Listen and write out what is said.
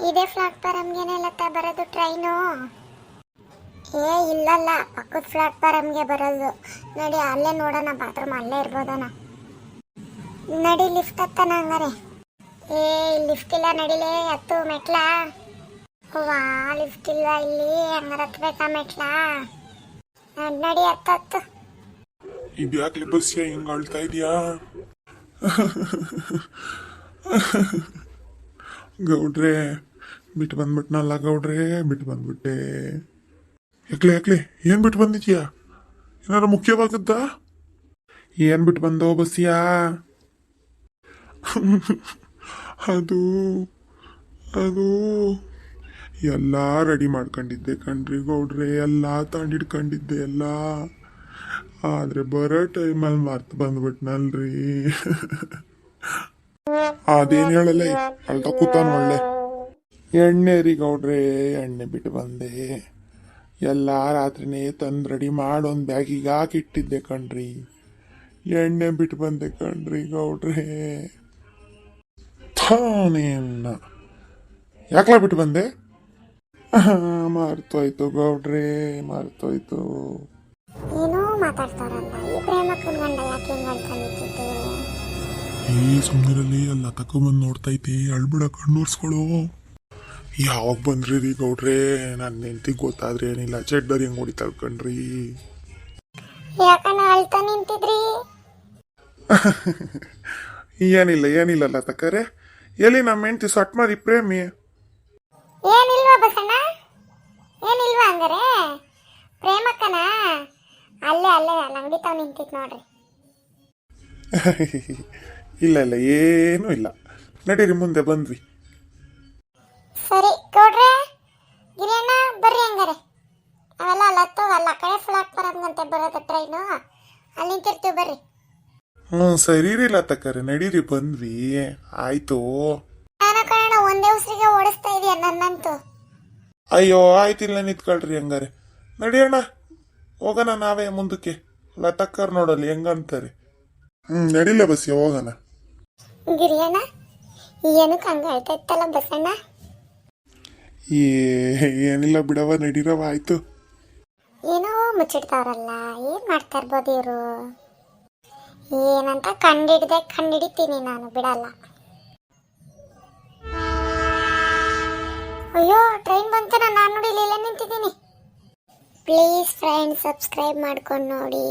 ಇದೇ ಪ್ಲಾಟ್ಫಾರಮ್ಗೆನೆ ಲತಾ ಬರೋದು ಟ್ರೈನು? ಏ ಇಲ್ಲಲ್ಲ, ಪಕ್ಕದ ಪ್ಲಾಟ್ಫಾರಮ್ಗೆ ಬರೋದು. ನಡಿ ಅಲ್ಲೇ ನೋಡೋಣ, ಬಾತ್ರೂಮ್ ಅಲ್ಲೇ ಇರ್ಬೋದನ. ನಡಿ ಲಿಫ್ಟ್ ಹತ್ತನ ಹಂಗಾರೆ. ಏ ಲಿಫ್ಟ್ ಇಲ್ಲ, ನಡಿಲೇ ಹತ್ತು ಮೆಟ್ಲ. ವಾ ಲಿಫ್ಟ್ ಇಲ್ಲ ಇಲ್ಲಿ, ಹಂಗಾರೆ ಹತ್ಬೇಕಾ ಮೆಟ್ಲ? ನಡಿ ಹತ್ತು. ಇದ್ಯಾಕ್ಲೆ ಬಸ್ಯ ಹಿಂಗ್ ಆಳ್ತಾ ಇದೀಯಾ? ಗೌಡ್ರೆ ಬಿಟ್ಟು ಬಂದ್ಬಿಟ್ನಲ್ಲ ಗೌಡ್ರೆ, ಬಿಟ್ಟು ಬಂದ್ಬಿಟ್ಟೆ. ಯಾಕ್ಲೆ ಏನ್ ಬಿಟ್ಟು ಬಂದಿದ್ಯಾ? ಏನಾರು ಮುಖ್ಯವಾಗದ್ದ? ಏನ್ ಬಿಟ್ಟು ಬಂದೋ ಬಸ್ಯಾ? ಅದು ಅದು ಎಲ್ಲ ರೆಡಿ ಮಾಡ್ಕೊಂಡಿದ್ದೆ ಕಣ್ರಿ ಗೌಡ್ರೆ, ಎಲ್ಲ ತಂಡಿಡ್ಕೊಂಡಿದ್ದೆ ಎಲ್ಲ. ಆದ್ರೆ ಬರೋ ಟೈಮಲ್ಲಿ ಮರ್ತು ಬಂದ್ಬಿಟ್ನಲ್ರಿ. ಅದೇನ್ ಹೇಳಲ್ಲ, ಅಳ್ತಾ ಕೂತಾನ ಒಳ್ಳೆ. ಎಣ್ಣೆ ರೀ ಗೌಡ್ರೆ, ಎಣ್ಣೆ ಬಿಟ್ಟು ಬಂದೆ. ಎಲ್ಲ ರಾತ್ರಿನೇ ತಂದು ರೆಡಿ ಮಾಡೊಂದು ಬ್ಯಾಗಿಗೆ ಹಾಕಿಟ್ಟಿದ್ದೆ ಕಣ್ರಿ. ಎಣ್ಣೆ ಬಿಟ್ಟು ಬಂದೆ ಕಣ್ರಿ ಗೌಡ್ರೆ. ಥಾನೇನ ಯಾಕಲ ಬಿಟ್ಟು ಬಂದೆ? ಮರ್ತೋಯ್ತು ಗೌಡ್ರೆ, ಮರ್ತೋಯ್ತು. ಏನೋ ಮಾತಾಡ್ತಾರಲ್ಲ, ಈ ಪ್ರೇಮಕ್ಕನ ಗಂಡ ಯಾಕೆ ಹಿಂಗ್ ಅಳ್ಕೊಂಡಿದ್ದೆ? ಸುಮ್ಮನಿರಲ್ಲಿ ಎಲ್ಲ ತಕೊಂಬಂದು ನೋಡ್ತೈತಿ, ಅಳ್ಬಿಡ ಕಣ್ಣೂರ್ಸ್ಕೊಳು. ಯಾವಾಗ ಬಂದ್ರಿ ರೀ ಗೌಡ್ರೆ? ನನ್ನ ಹೆಂಡತಿಗೆ ಗೊತ್ತಾದ್ರೆ ಏನಿಲ್ಲ, ಚೆಡ್ಡರ್ ಹೆಂಗ್ ಹೊಡಿತಾಳ್ ಕಣ್ರಿ. ಯಾಕನ ಅಳ್ತಾ ನಿಂತಿದ್ರಿ? ಏನಿಲ್ಲ ತಕ್ಕರೆ. ಎಲ್ಲಿ ನಮ್ಮ ಹೆಂಡತಿ ಸಟ್ ಮಾರಿ ಪ್ರೇಮಿ? ಏನಿಲ್ವಾ ಬಸಣ್ಣ, ಏನಿಲ್ವಾ ಹಂಗಾರೆ? ಪ್ರೇಮಕ್ಕನ ಅಲ್ಲೇ ಅಂಗಡಿ ತಾವ್ ನಿಂತಿದ್ ನೋಡ್ರಿ. ಇಲ್ಲ ಏನೂ ಇಲ್ಲ, ನಡೀರಿ ಮುಂದೆ ಬಂದ್ವಿ. ಸರಿ ಗೌಡ್ರೆ, ಗಿರಿಯಣ್ಣ ಬರ್ರಿ ಹಂಗಾರೆ. ಅವೆಲ್ಲ ಅಲ್ಲ ಕಡೆ ಪ್ಲಾಟ್ಫಾರಮ್ಗಂತೆ ಬರೋದು ಟ್ರೈನು, ಅಲ್ಲಿ ನಿಂತಿರ್ತೀವಿ ಬರ್ರಿ. ಸರಿ ರೀ ಲತಕ್ಕರೆ, ನಡೀರಿ ಬಂದ್ವಿ. ಆಯ್ತು. ನಾನು ಕಣ ಒಂದೇ ಉಸಿರಿಗೆ ಓಡಿಸ್ತಾ ಇದೀಯ ನನ್ನಂತೂ. ಅಯ್ಯೋ ಆಯ್ತಿಲ್ಲ, ನಿಂತ್ಕೊಳ್ರಿ ಹಂಗಾರೆ. ನಡಿಯೋಣ, ಹೋಗೋಣ ನಾವೇ ಮುಂದಕ್ಕೆ. ಲತಕ್ಕರ್ ನೋಡಲ್ಲಿ ಹೆಂಗಂತಾರೆ. ನಡಿಲ್ಲ ಬಸ್ಯ, ಹೋಗೋಣ. ಗಿರಿಯಣ್ಣ ಏನಕ್ಕೆ ಹಂಗಾಯ್ತಾ ಇತ್ತಲ್ಲ ಬಸಣ್ಣ? ಏನಿಲ್ಲ ಬಿಡವ, ನಡೀರವ. ಆಯ್ತು. ಏನೋ ಮುಚ್ಚಿಡ್ತಾವ್ರಲ್ಲ, ಏನ್ ಮಾಡ್ತಾ ಇರ್ಬೋದು ಇವರು? ಏನಂತ ಕಂಡಿಡಿತೀನಿ ನಾನು, ಬಿಡಲ್ಲ. ಅಯ್ಯೋ ಟ್ರೈನ್ ಬಂತು, ನಾನು ನೋಡಿಲ್ಲ, ನಿಂತಿದ್ದೀನಿ. ಪ್ಲೀಸ್ ಫ್ರೆಂಡ್ಸ್, ಸಬ್ಸ್ಕ್ರೈಬ್ ಮಾಡ್ಕೊಂಡು ನೋಡಿ.